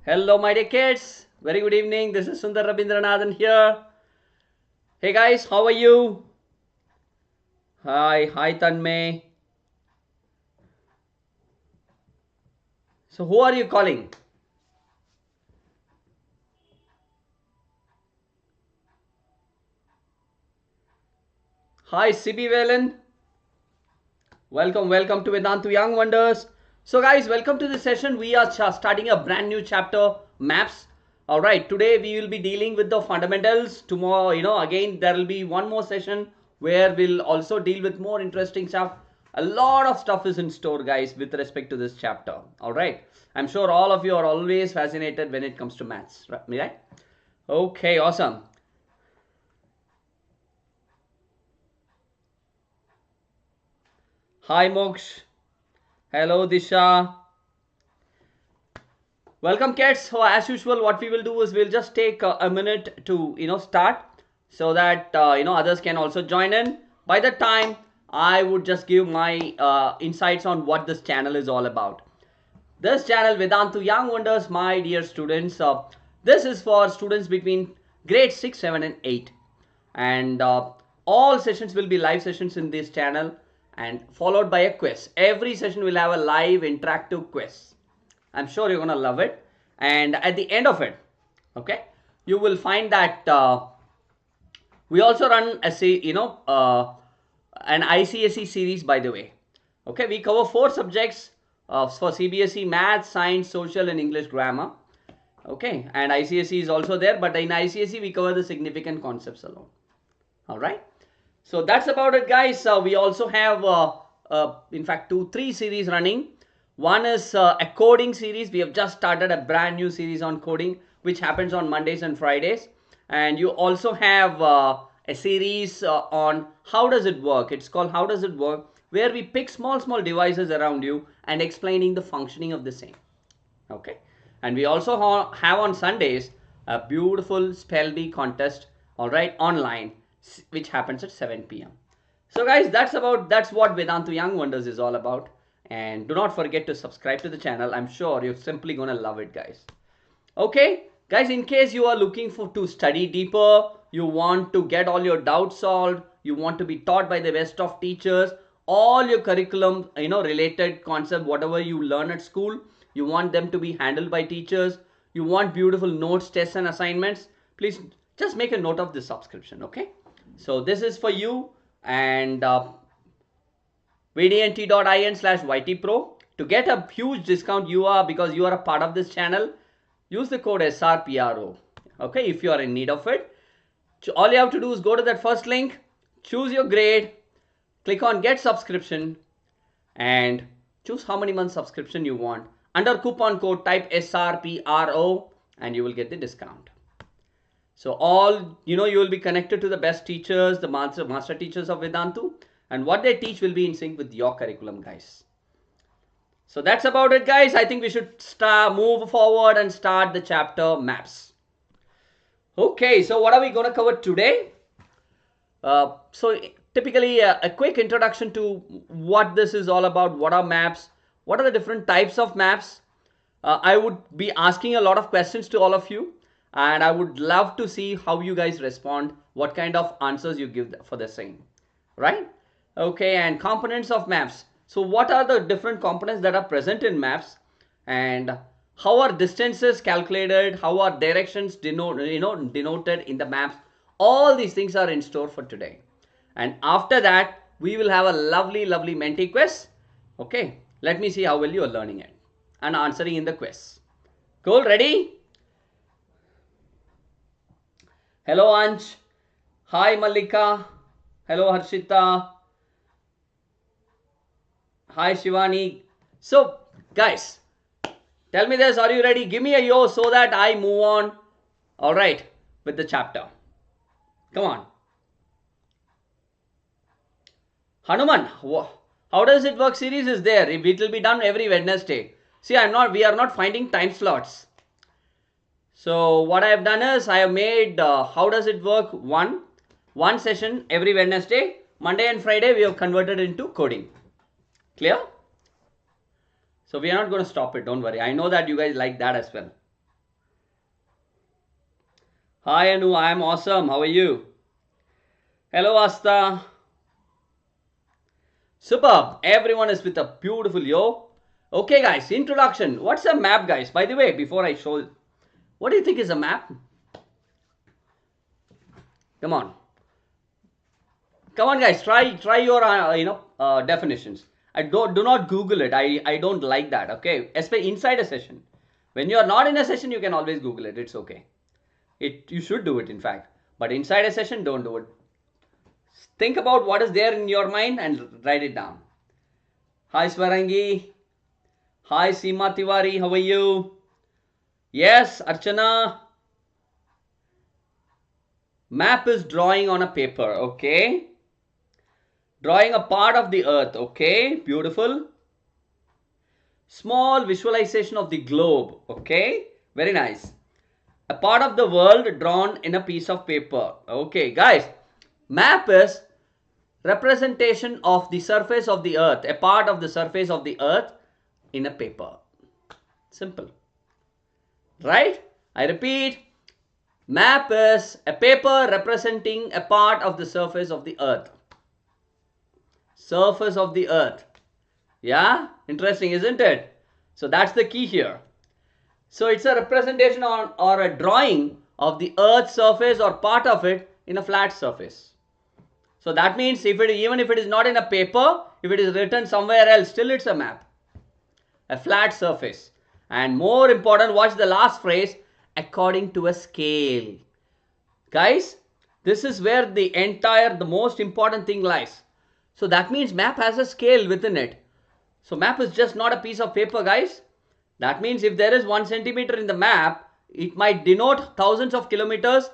Hello, my dear kids. Very good evening. This is Sundar Rabindranathan here. Hey guys, how are you? Hi Tanmay. So, who are you calling? Hi, CB Valen. Welcome to Vedantu Young Wonders. So, guys, welcome to this session. We are starting a brand new chapter, maps. All right, today we will be dealing with the fundamentals. Tomorrow, again, there will be one more session where we'll also deal with more interesting stuff. A lot of stuff is in store, guys, with respect to this chapter. All right, I'm sure all of you are always fascinated when it comes to maths, right? Okay, awesome. Hi, Moksh. Hello, Disha. Welcome, kids. So as usual, what we will do is we'll just take a minute to start, so that others can also join in. By the time, I would just give my insights on what this channel is all about. This channel, Vedantu Young Wonders, my dear students, this is for students between grade 6, 7 and 8. And all sessions will be live sessions in this channel and followed by a quiz. Every session will have a live interactive quiz. I'm sure you're going to love it. And at the end of it, okay, you will find that we also run an ICSE series, by the way. Okay, we cover 4 subjects for CBSE: Math, Science, Social and English Grammar. Okay, and ICSE is also there, but in ICSE we cover the significant concepts alone. All right, so that's about it, guys. We also have in fact 3 series running. One is a coding series. We have just started a brand new series on coding, which happens on Mondays and Fridays. And you also have a series on how does it work. It's called How Does It Work, where we pick small devices around you and explaining the functioning of the same. Okay, and we also have on Sundays a beautiful spell bee contest, all right, online, which happens at 7 p.m. So guys, that's what Vedantu Young Wonders is all about. And do not forget to subscribe to the channel. I'm sure you're simply gonna love it, guys. Okay, guys, in case you are looking to study deeper, you want to get all your doubts solved, you want to be taught by the best of teachers, all your curriculum, related concept, whatever you learn at school, you want them to be handled by teachers, you want beautiful notes, tests and assignments, please just make a note of this subscription. Okay, so this is for you. And vdnt.in/ytpro to get a huge discount because you are a part of this channel. Use the code SRPRO. Okay, if you are in need of it. All you have to do is go to that first link, choose your grade, click on get subscription and choose how many months subscription you want. Under coupon code, type SRPRO and you will get the discount. So all, you will be connected to the best teachers, the master teachers of Vedantu, and what they teach will be in sync with your curriculum, guys. So that's about it, guys. I think we should move forward and start the chapter maps. Okay, so what are we going to cover today? So typically a quick introduction to what this is all about. What are maps? What are the different types of maps? I would be asking a lot of questions to all of you, and I would love to see how you guys respond, what kind of answers you give for the same, right? Okay, and components of maps. So what are the different components that are present in maps, and how are distances calculated, how are directions denoted in the maps? All these things are in store for today. And after that, we will have a lovely Menti quiz. Okay, let me see how well you are learning it and answering in the quiz. Cool, ready? Hello Ansh. Hi Malika. Hello Harshita. Hi Shivani. So guys, tell me this, are you ready? Give me a yo so that I move on, all right, with the chapter. Come on. Hanuman, how does it work series is there. It will be done every Wednesday. See, we are not finding time slots. So what I have done is I have made how does it work one session every Wednesday. Monday and Friday we have converted into coding. Clear? So we are not going to stop it. Don't worry. I know that you guys like that as well. Hi Anu, I am awesome. How are you? Hello Asta. Superb. Everyone is with a beautiful yo. Okay guys, introduction. What's a map guys? By the way, before I show, what do you think is a map? Come on. Come on guys, try your definitions. I do not Google it. I don't like that. Okay, especially inside a session. When you are not in a session, you can always Google it. It's okay. You should do it in fact. But inside a session, don't do it. Think about what is there in your mind and write it down. Hi Swarangi. Hi Seema Tiwari. How are you? Yes, Archana. Map is drawing on a paper. Okay. Drawing a part of the earth. Okay. Beautiful. Small visualization of the globe. Okay. Very nice. A part of the world drawn in a piece of paper. Okay, guys. Map is representation of the surface of the earth. A part of the surface of the earth in a paper. Simple. Right? I repeat. Map is a paper representing a part of the surface of the earth. Surface of the earth. Yeah? Interesting, isn't it? So that's the key here. So it's a representation or a drawing of the earth's surface or part of it in a flat surface. So that means even if it is not in a paper, if it is written somewhere else, still it's a map. A flat surface. And more important, watch the last phrase, according to a scale. Guys, this is where the most important thing lies. So that means map has a scale within it. So map is just not a piece of paper, guys. That means if there is 1 centimeter in the map, it might denote thousands of kilometers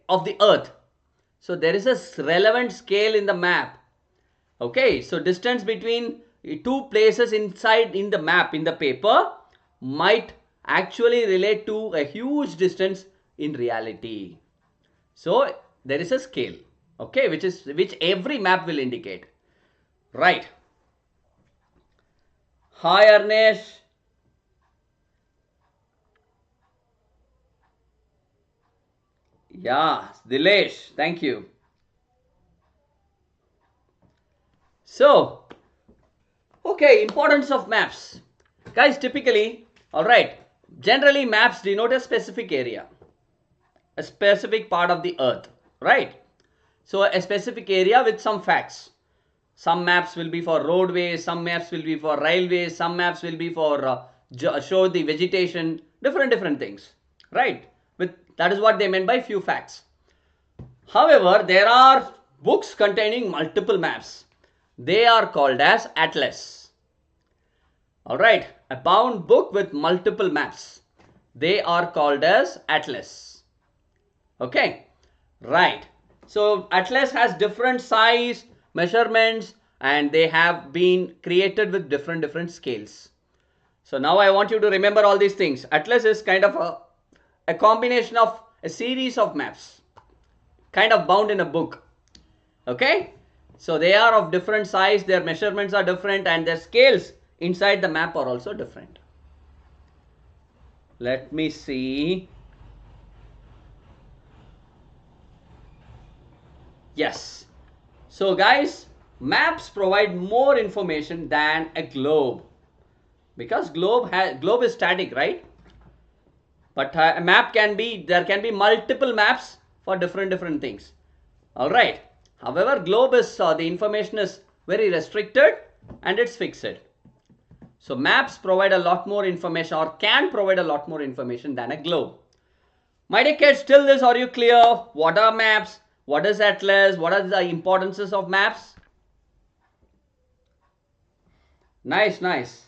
of the earth. So there is a relevant scale in the map. Okay, so distance between two places inside in the map in the paper might actually relate to a huge distance in reality. So there is a scale, okay, which every map will indicate. Right. Hi Arnesh. Yeah, Dilesh, thank you. So, okay, importance of maps. Guys, typically, alright, generally maps denote a specific area, a specific part of the earth, right? So, a specific area with some facts. Some maps will be for roadways, some maps will be for railways, some maps will be for show the vegetation, different things, right? That is what they meant by few facts. However, there are books containing multiple maps. They are called as atlas. Alright, a bound book with multiple maps. They are called as atlas. Okay, right. So atlas has different size, measurements, and they have been created with different scales. So now I want you to remember all these things. Atlas is kind of a combination of a series of maps, kind of bound in a book. Okay, so they are of different size, their measurements are different, and their scales inside the map are also different. Let me see. Yes. So guys, maps provide more information than a globe, because globe is static, right? But a map there can be multiple maps for different things. All right. However, globe is the information is very restricted and it's fixed. So maps provide a lot more information, or can provide a lot more information than a globe. My dear kids, till this, are you clear? What are maps? What is atlas? What are the importances of maps? Nice, nice.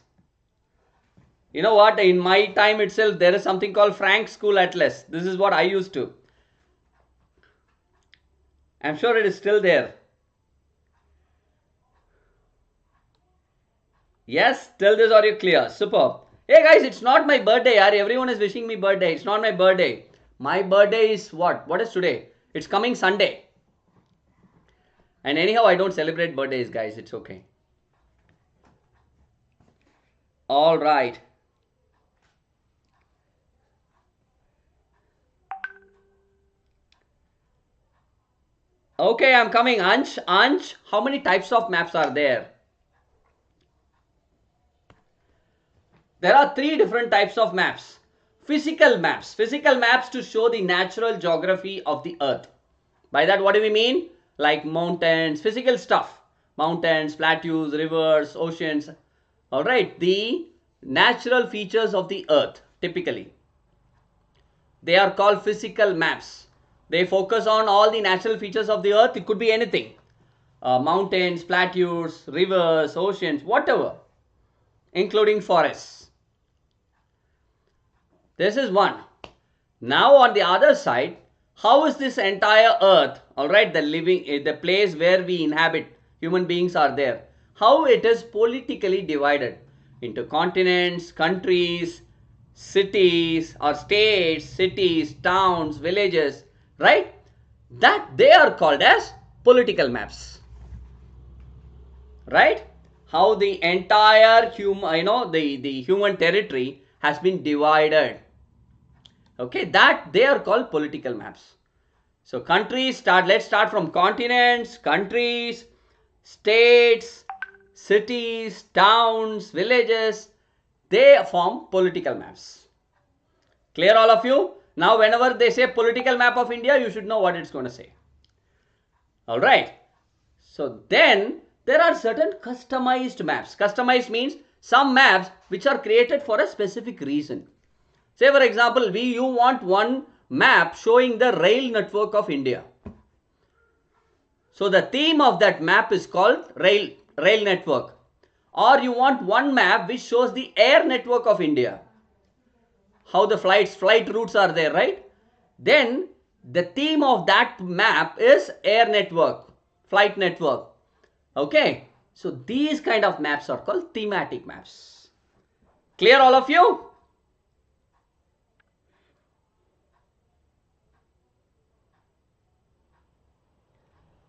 You know what? In my time itself, there is something called Frank School Atlas. This is what I used to. I'm sure it is still there. Yes, till this, are you clear? Super. Hey guys, it's not my birthday. Everyone is wishing me birthday. It's not my birthday. My birthday is what? What is today? It's coming Sunday. And anyhow, I don't celebrate birthdays, guys. It's okay. All right. Okay, I'm coming. Ansh, how many types of maps are there? There are three different types of maps. Physical maps to show the natural geography of the earth. By that, what do we mean? Like mountains, physical stuff. Mountains, plateaus, rivers, oceans. Alright, the natural features of the earth, typically. They are called physical maps. They focus on all the natural features of the earth. It could be anything. Mountains, plateaus, rivers, oceans, whatever. Including forests. This is one. Now on the other side, how is this entire earth, alright, the place where we inhabit, human beings are there, how it is politically divided into continents, countries, cities or states, cities, towns, villages, right? That they are called as political maps, right? How the entire human, the human territory has been divided. Okay, that they are called political maps. So let's start from continents, countries, states, cities, towns, villages. They form political maps. Clear all of you? Now whenever they say political map of India, you should know what it's going to say. Alright. So then there are certain customized maps. Customized means some maps which are created for a specific reason. Say for example, you want one map showing the rail network of India. So the theme of that map is called rail network. Or you want one map which shows the air network of India. How the flight routes are there, right? Then the theme of that map is air network, flight network. Okay. So these kind of maps are called thematic maps. Clear all of you?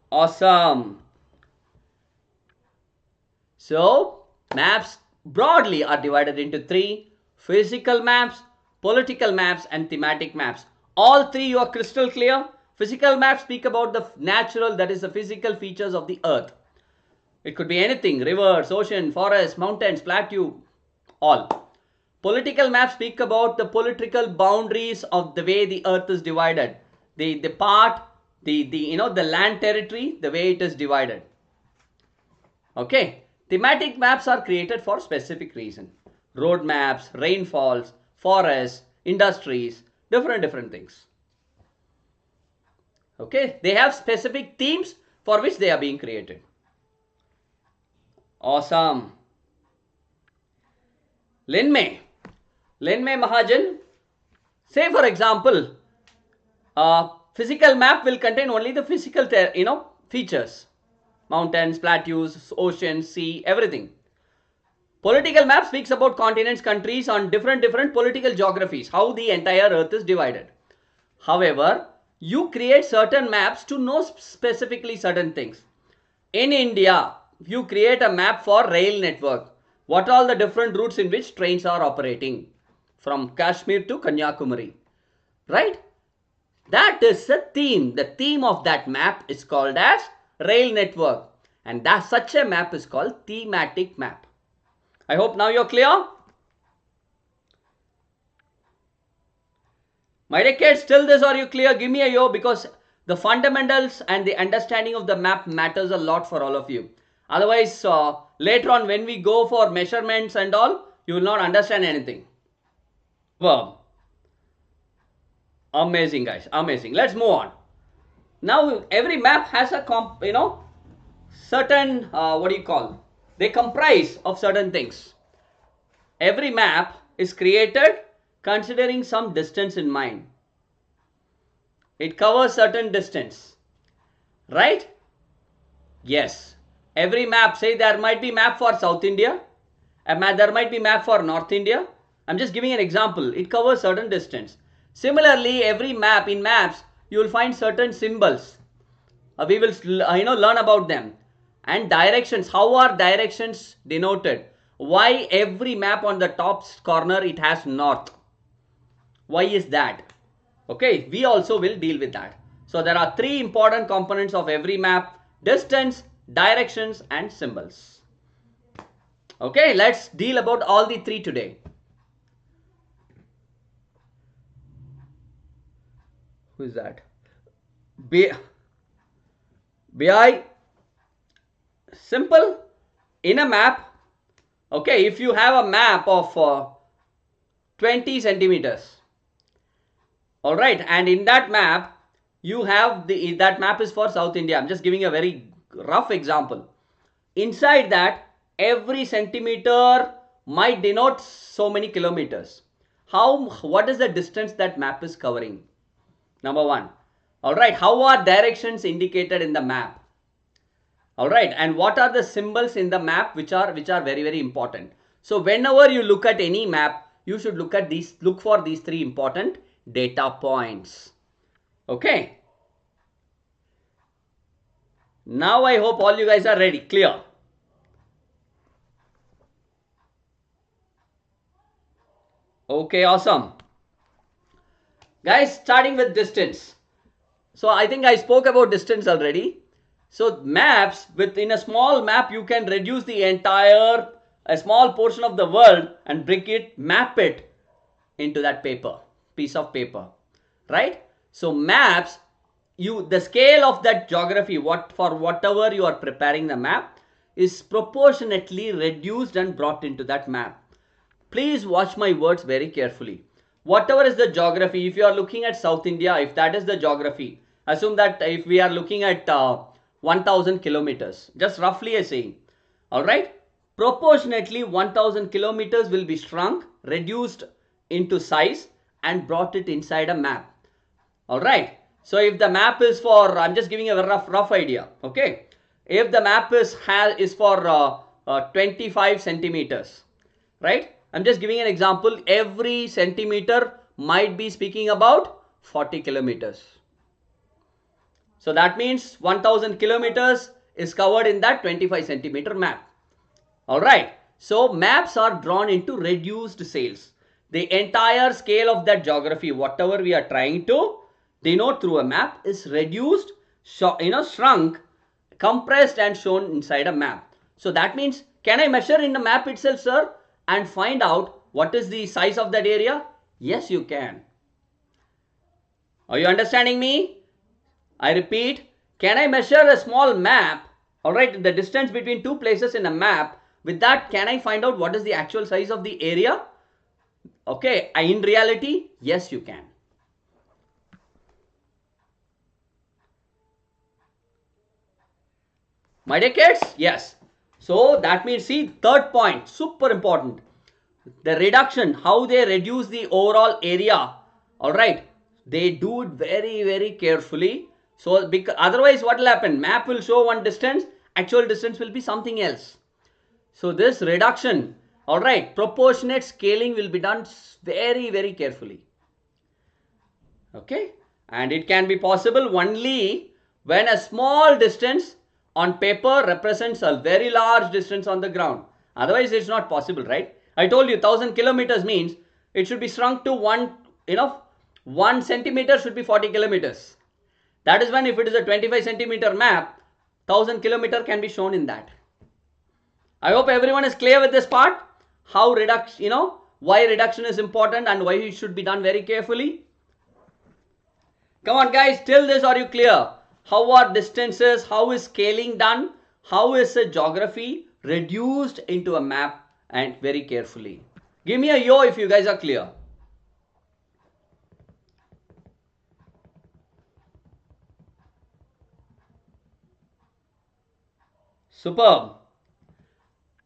Awesome. So maps broadly are divided into three: physical maps, political maps and thematic maps. All three you are crystal clear. Physical maps speak about the natural, that is the physical features of the earth. It could be anything: rivers, ocean, forests, mountains, plateau, all. Political maps speak about the political boundaries of the way the earth is divided. The land territory, the way it is divided. Okay. Thematic maps are created for specific reason. Road maps, rainfalls, forests, industries, different things. Okay. They have specific themes for which they are being created. Awesome. Linmay Mahajan. Say for example, physical map will contain only the physical features. Mountains, plateaus, oceans, sea, everything. Political map speaks about continents, countries on different political geographies, how the entire earth is divided. However, you create certain maps to know specifically certain things. In India, you create a map for rail network. What are all the different routes in which trains are operating from Kashmir to Kanyakumari, right? That is a theme. The theme of that map is called as rail network, and such a map is called thematic map. I hope now you're clear. My dear kids, till this are you clear? Give me a yo, because the fundamentals and the understanding of the map matters a lot for all of you. Otherwise, later on when we go for measurements and all, you will not understand anything. Wow. Amazing, guys. Amazing. Let's move on. Now every map has a certain they comprise of certain things. Every map is created considering some distance in mind. It covers certain distance, right? Yes. Every map, say there might be map for South India, there might be map for North India. I'm just giving an example. It covers certain distance. Similarly, every map, in maps you will find certain symbols. We will learn about them. And directions. How are directions denoted? Why every map on the top corner it has north? Why is that? Okay, we also will deal with that. So there are three important components of every map: distance, directions, and symbols. Okay, let's deal about all the three today. Who is that? BI. Simple. In a map, okay, if you have a map of 20 centimeters, all right, and in that map you have that map is for South India. I'm just giving a very rough example. Inside that, every centimeter might denote so many kilometers. What is the distance that map is covering? Number one. All right, how are directions indicated in the map? All right, and what are the symbols in the map which are very, very important? So whenever you look at any map, you should look for these three important data points. Okay. Now I hope all you guys are ready, clear. Okay, awesome. Guys, starting with distance. So I think I spoke about distance already. So maps, within a small map, you can reduce the a small portion of the world and map it into that piece of paper, right? So maps, the scale of that geography, for whatever you are preparing the map, is proportionately reduced and brought into that map. Please watch my words very carefully. Whatever is the geography, if you are looking at South India, if that is the geography, assume that if we are looking at 1000 kilometers, just roughly saying, all right, proportionately 1000 kilometers will be shrunk, reduced into size and brought it inside a map. All right, so if the map is for, I'm just giving a rough idea, okay, if the map is for 25 centimeters, right, I'm just giving an example, every centimeter might be speaking about 40 kilometers. So that means 1000 kilometers is covered in that 25 centimeter map. All right. So maps are drawn into reduced scales. The entire scale of that geography, whatever we are trying to denote through a map, is reduced, shrunk, compressed and shown inside a map. So that means, can I measure in the map itself, sir, and find out what is the size of that area? Yes, you can. Are you understanding me? I repeat, can I measure a small map, all right, the distance between two places in a map? With that, can I find out what is the actual size of the area? Okay, in reality, yes, you can. My dear kids, yes. So that means, see, third point, super important. The reduction, how they reduce the overall area, all right, they do it very, very carefully. So because otherwise what will happen? Map will show one distance, actual distance will be something else. So this reduction, all right, proportionate scaling will be done very, very carefully. Okay, and it can be possible only when a small distance on paper represents a very large distance on the ground. Otherwise it's not possible, right? I told you 1000 kilometers means it should be shrunk to 1 centimeter should be 40 kilometers. That is when, if it is a 25 centimeter map, 1000 kilometer can be shown in that. I hope everyone is clear with this part. How reduction, why reduction is important and why it should be done very carefully. Come on guys, till this are you clear? How are distances, how is scaling done? How is a geography reduced into a map and very carefully? Give me a yo if you guys are clear. Superb.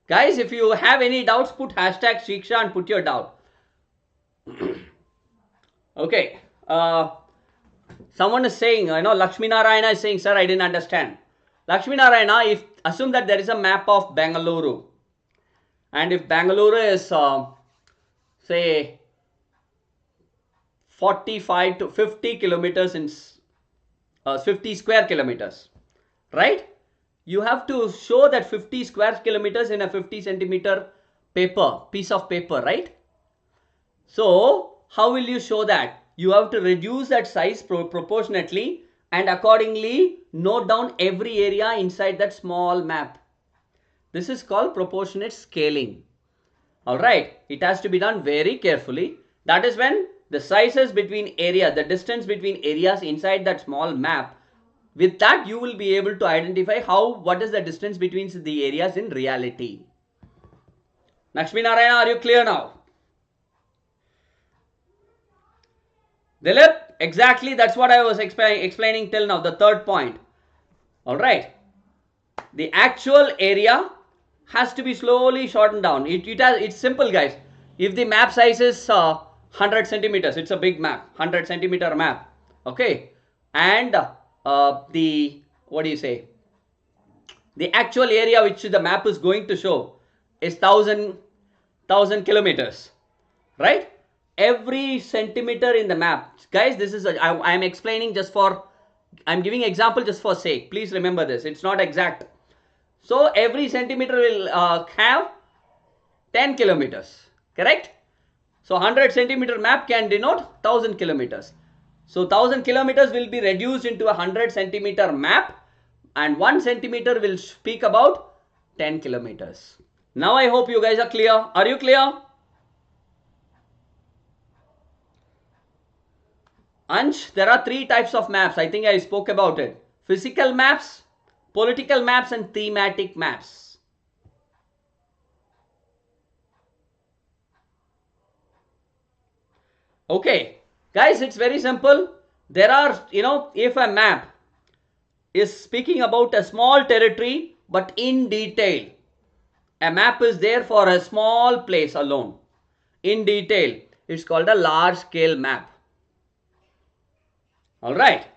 Guys, if you have any doubts, put hashtag Shiksha and put your doubt. Okay. Someone is saying, Lakshmi Narayana is saying, sir, I didn't understand. Lakshmi Narayana, assume that there is a map of Bengaluru. And if Bengaluru is, say, 45 to 50 kilometers in 50 square kilometers, right? You have to show that 50 square kilometers in a 50 centimeter piece of paper, right? So how will you show that? You have to reduce that size proportionately and accordingly note down every area inside that small map. This is called proportionate scaling. Alright, it has to be done very carefully. That is when the sizes between area, the distance between areas inside that small map, with that you will be able to identify what is the distance between the areas in reality. Lakshmi Narayana, are you clear now? Dilip, exactly, that's what I was explaining till now, the third point. Alright, the actual area has to be slowly shortened down. It's simple, guys. If the map size is 100 centimeters, it's a big map, 100 centimeter map, okay, and the actual area which the map is going to show is 1000 kilometers, right? Every centimeter in the map, guys, this is I am explaining just for, I'm giving example just for sake. Please remember this, it's not exact. So every centimeter will have 10 kilometers, correct? So 100 centimeter map can denote 1000 kilometers. So 1000 kilometers will be reduced into a 100 centimeter map, and 1 centimeter will speak about 10 kilometers. Now I hope you guys are clear. Are you clear? Ansh, there are 3 types of maps. I think I spoke about it. Physical maps, political maps, and thematic maps. Okay, guys, it's very simple. There are, if a map is speaking about a small territory but in detail, a map is there for a small place alone in detail, it's called a large scale map. Alright,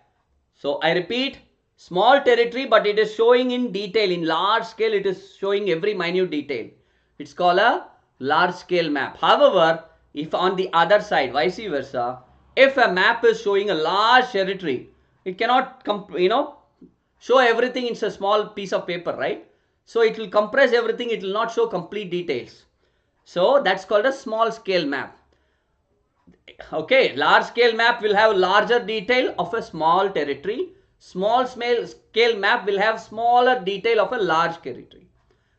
so I repeat, small territory but it is showing in detail, in large scale it is showing every minute detail. It's called a large scale map. However, if on the other side, vice versa, if a map is showing a large territory, it cannot show everything in a small piece of paper, right? So it will compress everything, it will not show complete details. So that's called a small scale map. Okay, large scale map will have larger detail of a small territory. Small scale map will have smaller detail of a large territory.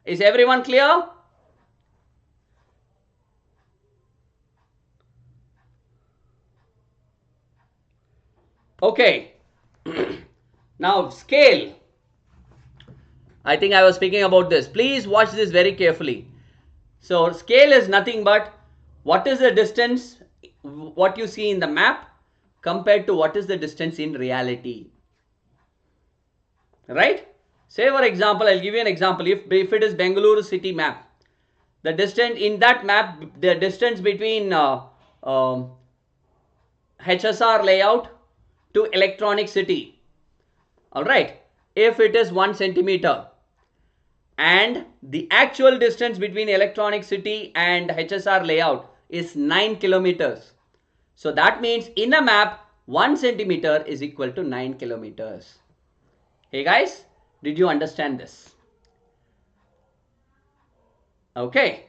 Is everyone clear? Okay. Now scale. I think I was speaking about this. Please watch this very carefully. So scale is nothing but what is the distance, what you see in the map compared to what is the distance in reality. Right? Say for example, I'll give you an example. If it is Bengaluru city map, the distance in that map, the distance between HSR layout to electronic city, alright, if it is 1 centimeter, and the actual distance between electronic city and HSR layout is 9 kilometers. So that means in a map 1 centimeter is equal to 9 kilometers. Hey guys, did you understand this? Okay,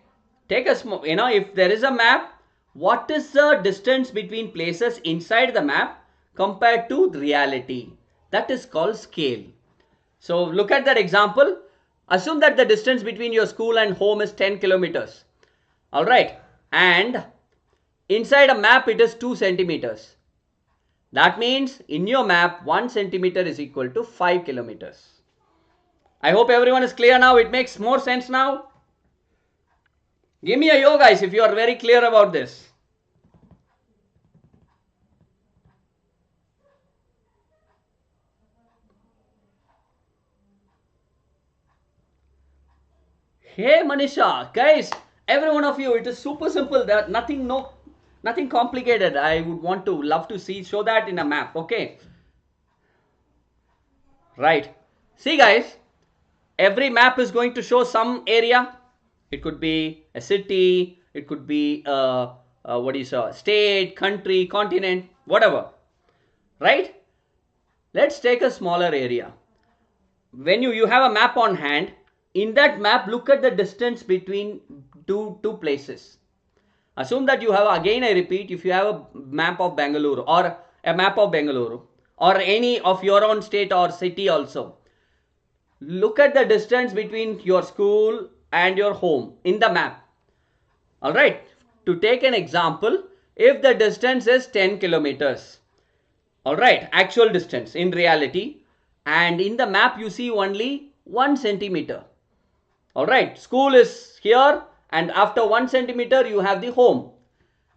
take a small, if there is a map, what is the distance between places inside the map compared to reality? That is called scale. So look at that example. Assume that the distance between your school and home is 10 kilometers. Alright, and inside a map it is 2 centimeters. That means in your map 1 centimeter is equal to 5 kilometers. I hope everyone is clear now. It makes more sense now. Give me a yo guys if you are very clear about this. Hey Manisha, guys, every one of you, it is super simple. That nothing complicated. I would love to show that in a map. Okay, right. See guys, every map is going to show some area. It could be a city, it could be state, country, continent, whatever, right? Let's take a smaller area. When you have a map on hand, in that map, look at the distance between two places. Assume that you have, again I repeat, if you have a map of Bengaluru or a map of Bengaluru, or any of your own state or city also. Look at the distance between your school and your home in the map. Alright, to take an example, if the distance is 10 kilometers, alright, actual distance in reality, and in the map you see only 1 centimeter. Alright, school is here and after 1 centimeter you have the home.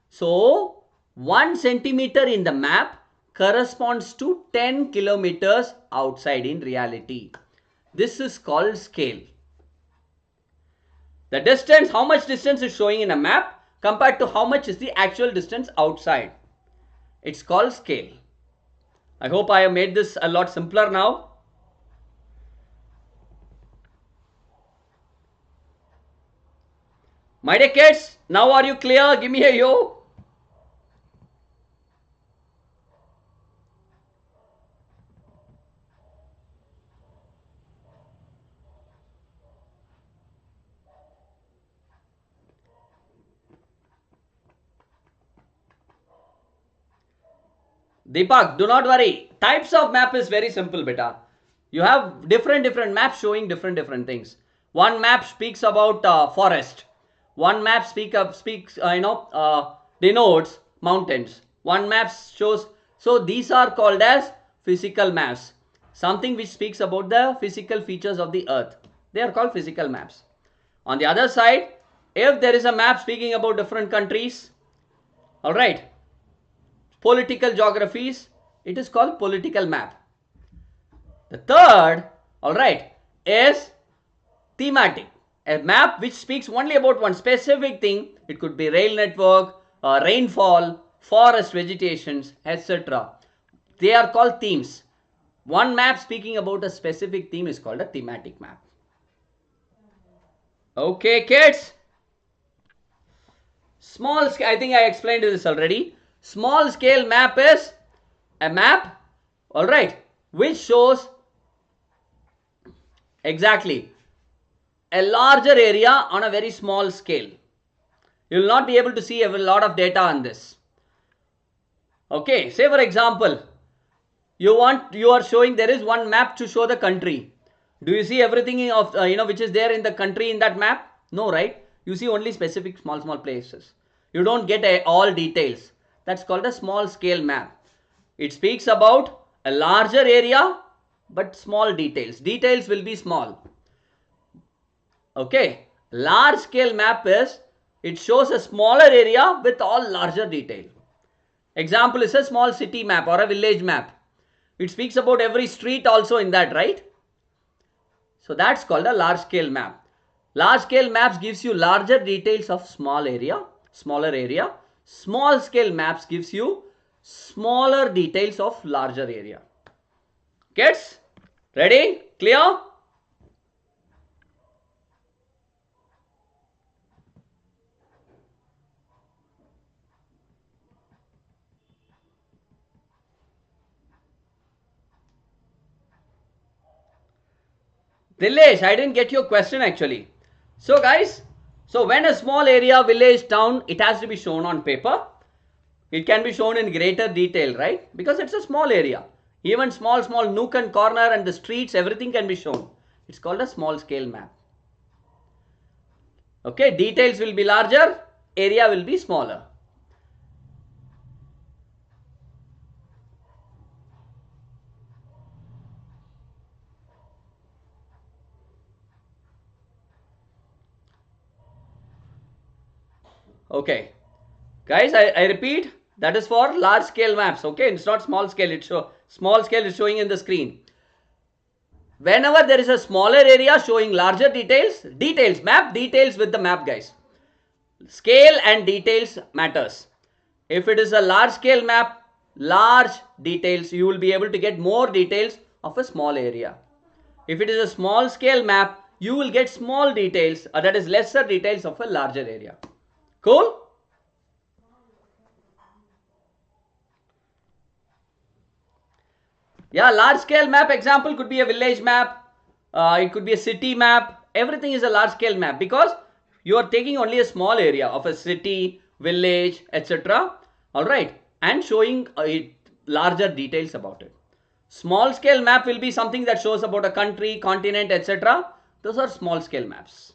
So 1 centimeter in the map corresponds to 10 kilometers outside in reality. This is called scale. The distance, how much distance is showing in a map compared to how much is the actual distance outside. It's called scale. I hope I have made this a lot simpler now. My dear kids, now are you clear? Give me a yo. Deepak, do not worry. Types of map is very simple, beta. You have different maps showing different things. One map speaks about forest. One map denotes mountains. One map shows. So these are called as physical maps. Something which speaks about the physical features of the earth. They are called physical maps. On the other side, if there is a map speaking about different countries, all right, political geographies, it is called political map. The third, all right, is thematic. A map which speaks only about one specific thing. It could be rail network, rainfall, forest vegetations, etc. They are called themes. One map speaking about a specific theme is called a thematic map. Okay, kids. Small scale, I think I explained this already. Small scale map is a map, all right, which shows exactly a larger area on a very small scale. You will not be able to see a lot of data on this. Okay, say for example, you are showing there is one map to show the country. Do you see everything of which is there in the country in that map? No, right? You see only specific small places. You don't get all details. That's called a small scale map. It speaks about a larger area but small details. Details will be small. Okay, large scale map is, it shows a smaller area with all larger detail. Example is a small city map or a village map. It speaks about every street also in that, right? So that's called a large scale map. Large scale maps gives you larger details of smaller area. Small scale maps gives you smaller details of larger area. Kids, ready? Clear? Nilesh, I didn't get your question actually. So guys, so when a small area, village, town, it has to be shown on paper. It can be shown in greater detail, right? Because it's a small area. Even small nook and corner and the streets, everything can be shown. It's called a small scale map. Okay, details will be larger, area will be smaller. Okay, guys, I repeat, that is for large scale maps. Okay, it's not small scale. Small scale is showing in the screen. Whenever there is a smaller area showing larger details, map details with the map, guys. Scale and details matters. If it is a large scale map, large details, you will be able to get more details of a small area. If it is a small scale map, you will get small details, that is lesser details of a larger area. Cool? Yeah, large scale map example could be a village map. It could be a city map. Everything is a large scale map because you are taking only a small area of a city, village, etc. Alright, and showing larger details about it. Small scale map will be something that shows about a country, continent, etc. Those are small scale maps.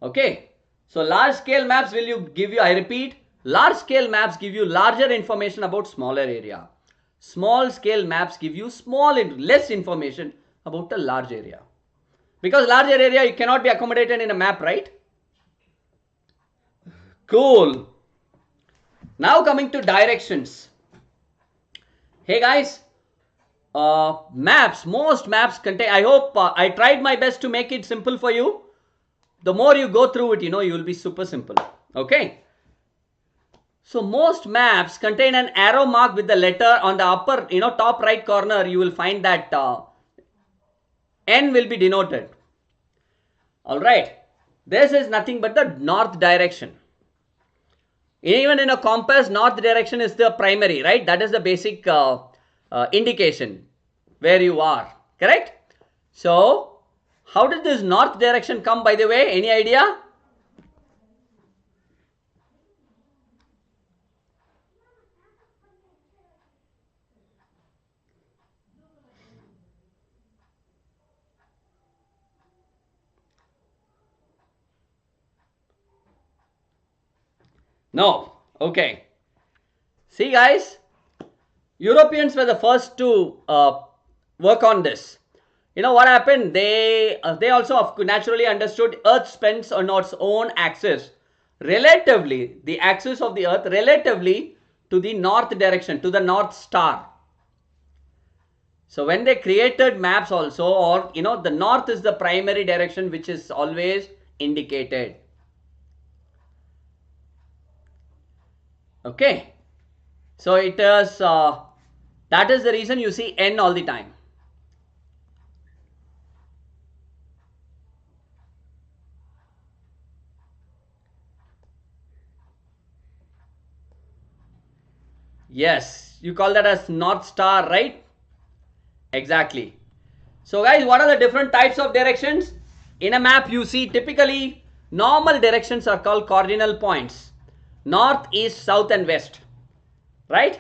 Okay. So large scale maps give you, I repeat, large scale maps give you larger information about smaller area. Small scale maps give you less information about a large area. Because larger area you cannot be accommodated in a map, right? Cool. Now coming to directions. Hey guys, most maps contain, I hope I tried my best to make it simple for you. The more you go through it, you will be super simple. Okay. So most maps contain an arrow mark with the letter on the upper, top right corner. You will find that N will be denoted. All right. This is nothing but the north direction. Even in a compass, north direction is the primary, right? That is the basic indication where you are, correct? So, how did this north direction come, by the way? Any idea? No. Okay. See guys, Europeans were the first to work on this. You know what happened? They also naturally understood Earth spins on its own axis, relatively, the axis of the Earth relatively to the north direction, to the North Star. So when they created maps also, or the north is the primary direction which is always indicated. Okay. So it is, that is the reason you see N all the time. Yes, you call that as North Star, right? Exactly. So guys, what are the different types of directions? In a map you see typically normal directions are called cardinal points. North, east, south and west. Right?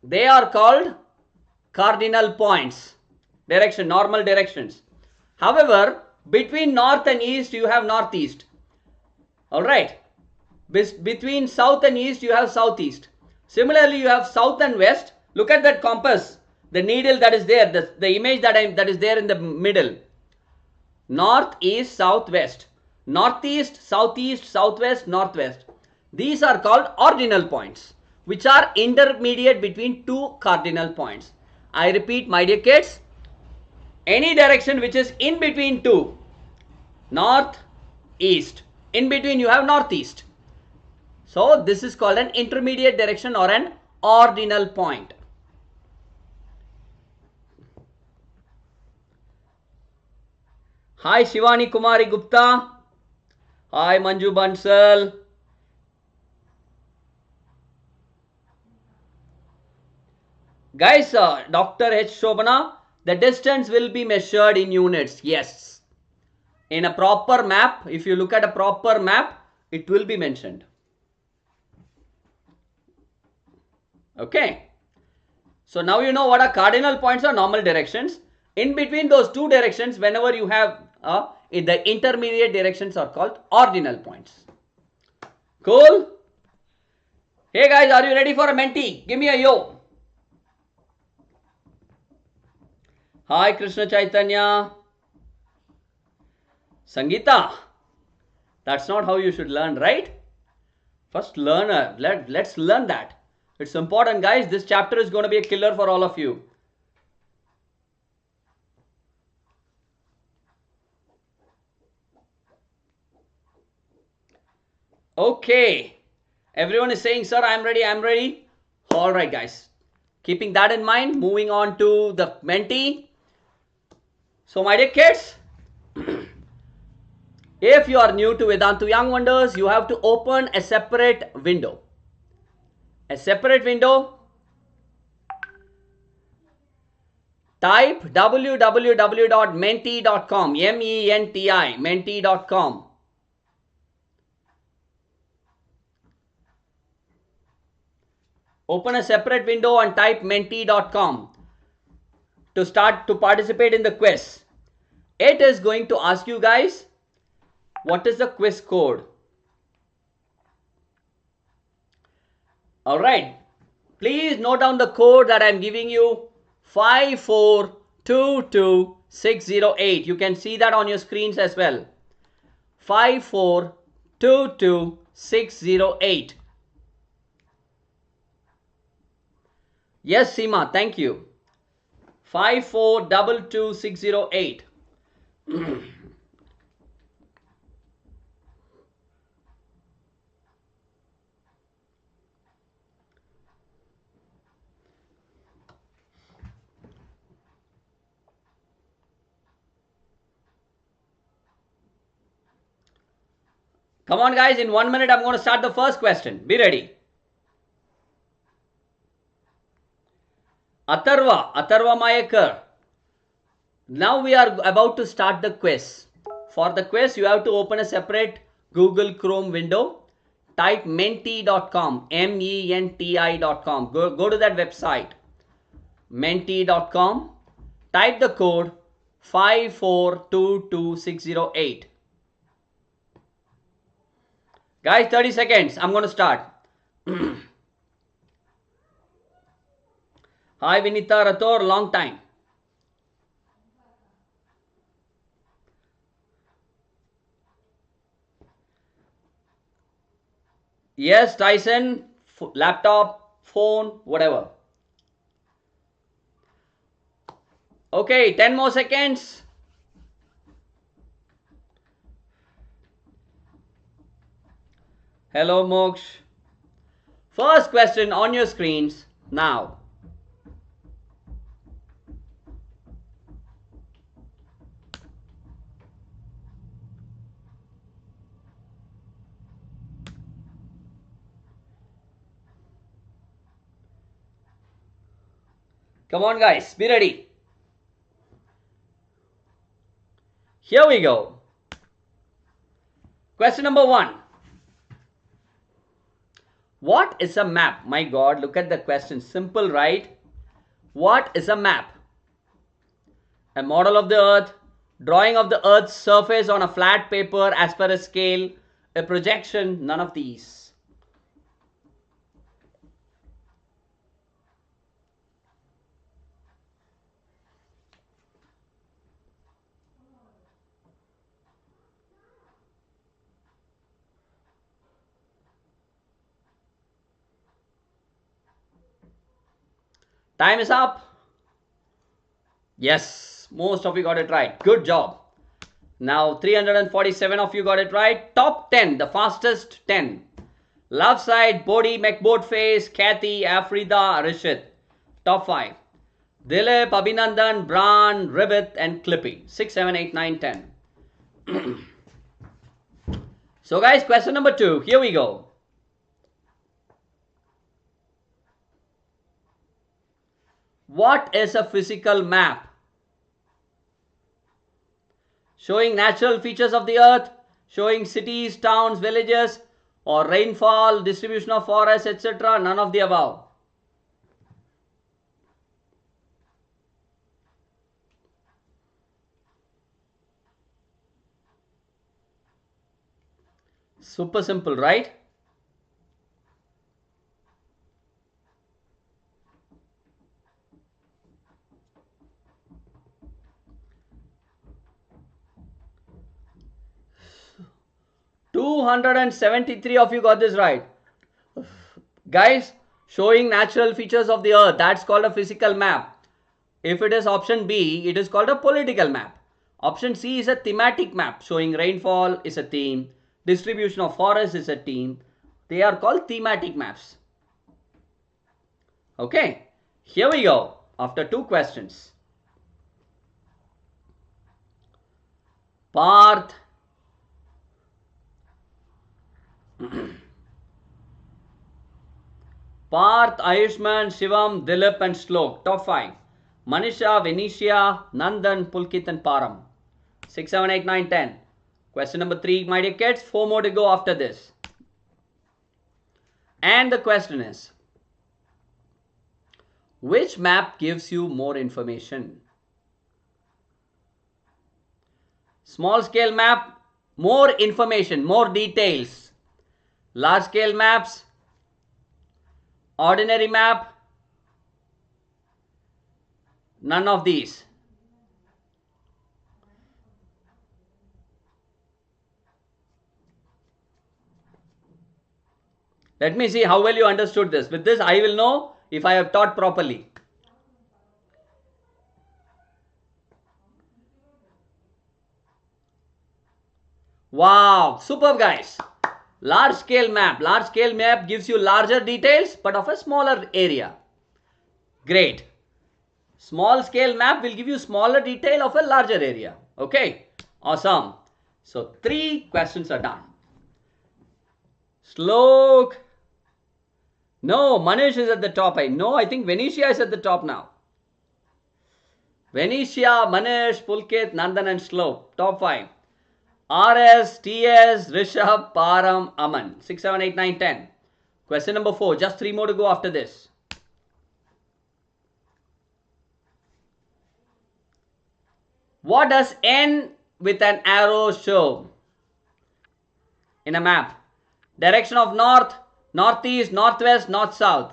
They are called cardinal points. Direction, normal directions. However, between north and east you have northeast. Alright. Between south and east you have southeast. Similarly, you have south and west. Look at that compass. The needle that is there, the image that is there in the middle. North, east, south, west. Northeast, southeast, southwest, northwest. These are called ordinal points, which are intermediate between two cardinal points. I repeat, my dear kids, any direction which is in between two, north, east. In between you have northeast. So this is called an intermediate direction or an ordinal point. Hi Shivani Kumari Gupta. Hi Manju Bansal. Guys, Dr. H. Shobana, the distance will be measured in units. Yes. In a proper map, if you look at a proper map, it will be mentioned. Okay. So now you know what are cardinal points or normal directions. In between those two directions, whenever you have the intermediate directions are called ordinal points. Cool? Hey guys, are you ready for a Menti? Give me a yo. Hi Krishna Chaitanya. Sangeeta. That's not how you should learn, right? First learn, let's learn that. It's important guys. This chapter is going to be a killer for all of you. Okay. Everyone is saying, sir, I'm ready, I'm ready. All right, guys. Keeping that in mind, moving on to the Menti. So, my dear kids, if you are new to Vedantu Young Wonders, you have to open a separate window. A separate window. Type www.menti.com, MENTI, menti.com. Open a separate window and type menti.com to start to participate in the quiz. It is going to ask you guys, what is the quiz code? All right. Please note down the code that I am giving you, 5422608. You can see that on your screens as well. 5422608. Yes, Seema, thank you. 5422608. Come on, guys. In 1 minute, I'm going to start the first question. Be ready. Atharva Mayekar. Now we are about to start the quiz. For the quiz, you have to open a separate Google Chrome window. Type menti.com, menti.com. Go to that website, menti.com. Type the code 5422608. Guys, 30 seconds. I'm going to start. Hi, Vinita Rathor. Long time. Yes, Tyson. Laptop, phone, whatever. Okay, 10 more seconds. Hello, Moksh. First question on your screens now. Come on, guys, be ready. Here we go. Question number 1. What is a map? My God, look at the question. Simple, right? What is a map? A model of the earth, drawing of the earth's surface on a flat paper as per a scale, a projection, none of these. Time is up. Yes, most of you got it right. Good job. Now 347 of you got it right. Top 10, the fastest 10. Love side, Bodhi, McBoard Face, Kathy, Afrida, Rishit. Top 5. Dilip, Abhinandan, Bran, Rivit and Clippy. 6, 7, 8, 9, 10. So guys, question number 2. Here we go. What is a physical map? Showing natural features of the earth, showing cities, towns, villages, or rainfall, distribution of forests, etc. None of the above. Super simple, right? $273 of you got this right. Guys, showing natural features of the earth, that's called a physical map. If it is option B, it is called a political map. Option C is a thematic map, showing rainfall is a theme, distribution of forests is a theme. They are called thematic maps. Okay, here we go. After 2 questions. Parth. Parth, Ayushman, Shivam, Dilip and Shlok. Top 5. Manisha, Venetia, Nandan, Pulkit and Param. 6, 7, 8, 9, 10. Question number 3, my dear kids. 4 more to go after this. And the question is, Which map gives you more information? Small scale map, more information, more details. Large scale maps, ordinary map, none of these. Let me see how well you understood this. With this, I will know if I have taught properly. Wow, superb guys. Large scale map. Large scale map gives you larger details but of a smaller area. Great. Small scale map will give you smaller detail of a larger area. Okay, awesome. So 3 questions are done. Slok. No, Manish is at the top. I think Venetia is at the top now. Venetia, Manish, Pulkit, Nandan and Slok. Top 5. RS, TS, Rishabh, Param, Aman. 6, 7, 8, 9, 10. Question number 4. Just 3 more to go after this. What does N with an arrow show in a map? Direction of north, northeast, northwest, north-south.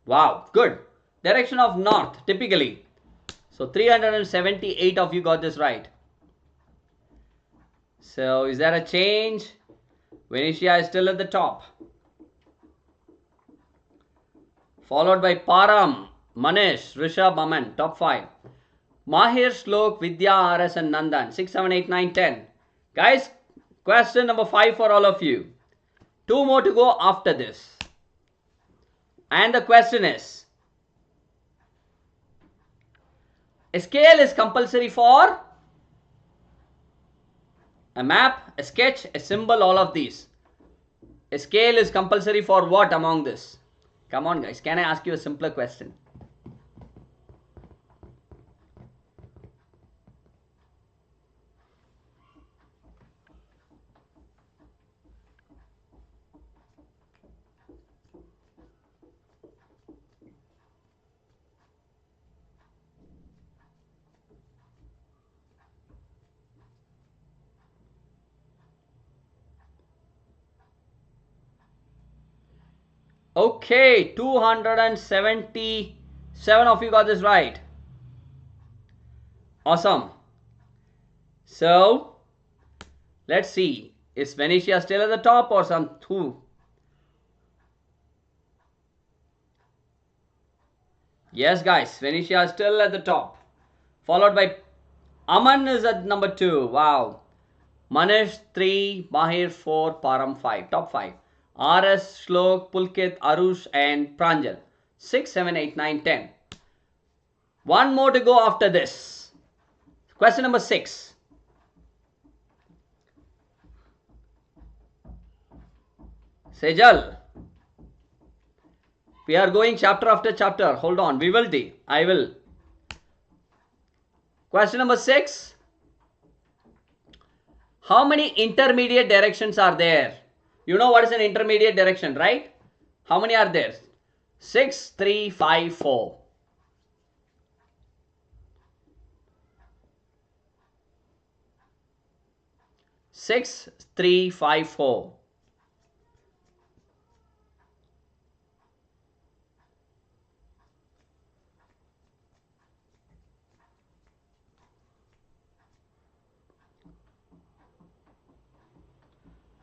Wow, good. Direction of north, typically. So 378 of you got this right. So is there a change? Venetia is still at the top. Followed by Param, Manish, Rishabh, Aman, top 5. Mahir, Slok, Vidya, RS and Nandan. 6, 7, 8, 9, 10. Guys, question number 5 for all of you. 2 more to go after this. And the question is, a scale is compulsory for a map, a sketch, a symbol, all of these. A scale is compulsory for what among this? Come on guys, can I ask you a simpler question? Okay, 277 of you got this right. Awesome. So, let's see. Is Venetia still at the top or some two? Yes, guys. Venetia is still at the top. Followed by Aman is at number 2. Wow. Manish 3, Mahir 4, Param 5. Top 5. RS, Shlok, Pulkit, Arush and Pranjal. 6, 7, 8, 9, 10. 1 more to go after this. Question number 6. Sejal. We are going chapter after chapter. Hold on. We will do. I will. Question number 6. How many intermediate directions are there? You know what is an intermediate direction, right? How many are there? 6, 3, 5, 4. 6, 3, 5, 4.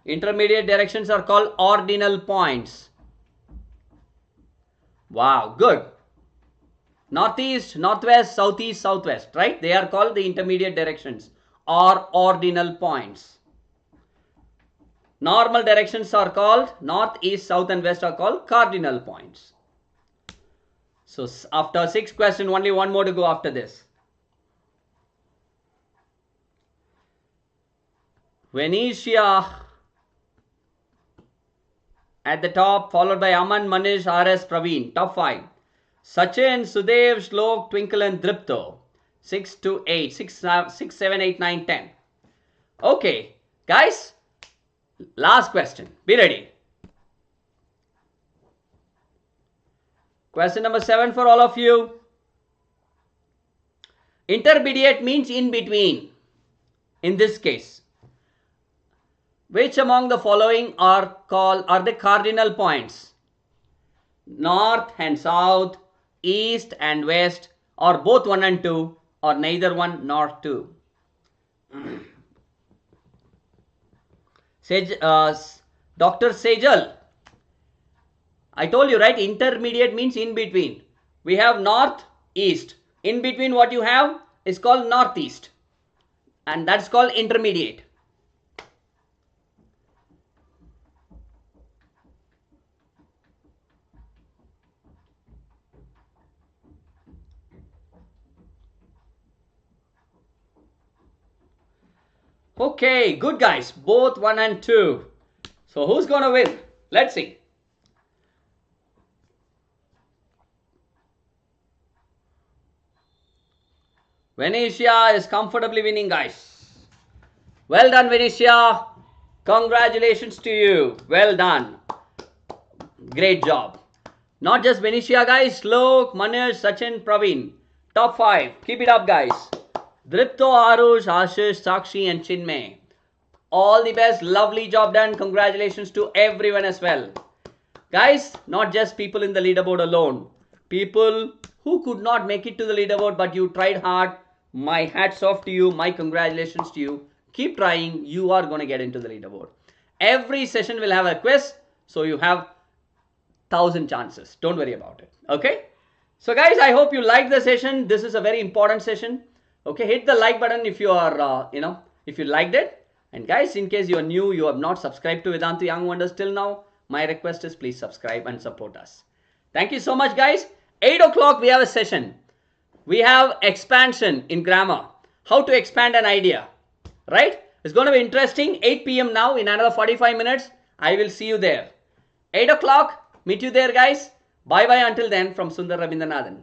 Intermediate directions are called ordinal points. Wow, good. Northeast, northwest, southeast, southwest, right? They are called the intermediate directions or ordinal points. Normal directions are called north, east, south and west are called cardinal points. So after 6 questions, only one more to go after this. Venetia at the top, followed by Aman, Manish, RS, Praveen. Top 5. Sachin, Sudev, Shlok, Twinkle and Dripto. 6 to 8. 6, 7, 8, 9, 10. Okay, guys. Last question. Be ready. Question number 7 for all of you. Intermediate means in between. In this case, which among the following are the cardinal points? North and south, east and west, or both 1 and 2, or neither 1 nor 2. Dr. Sejal, I told you, right? Intermediate means in between. We have north, east. In between what you have is called northeast. And that's called intermediate. Okay, good guys. Both 1 and 2. So who's going to win? Let's see. Venetia is comfortably winning, guys. Well done, Venetia. Congratulations to you. Well done. Great job. Not just Venetia, guys. Shlok, Manish, Sachin, Praveen. Top 5. Keep it up, guys. Dripto, Arush, Ashish, Sakshi and Chinmay. All the best. Lovely job done. Congratulations to everyone as well. Guys, not just people in the leaderboard alone. People who could not make it to the leaderboard but you tried hard. My hats off to you. My congratulations to you. Keep trying. You are going to get into the leaderboard. Every session will have a quiz. So you have 1,000 chances. Don't worry about it. Okay. So guys, I hope you liked the session. This is a very important session. Okay. Hit the like button if you are, if you liked it. And guys, in case you are new, you have not subscribed to Vedantu Young Wonders till now, my request is please subscribe and support us. Thank you so much, guys. 8 o'clock, we have a session. We have expansion in grammar. How to expand an idea. Right? It's going to be interesting. 8 p.m. now. In another 45 minutes, I will see you there. 8 o'clock. Meet you there, guys. Bye-bye until then from Sundar Rabindranath.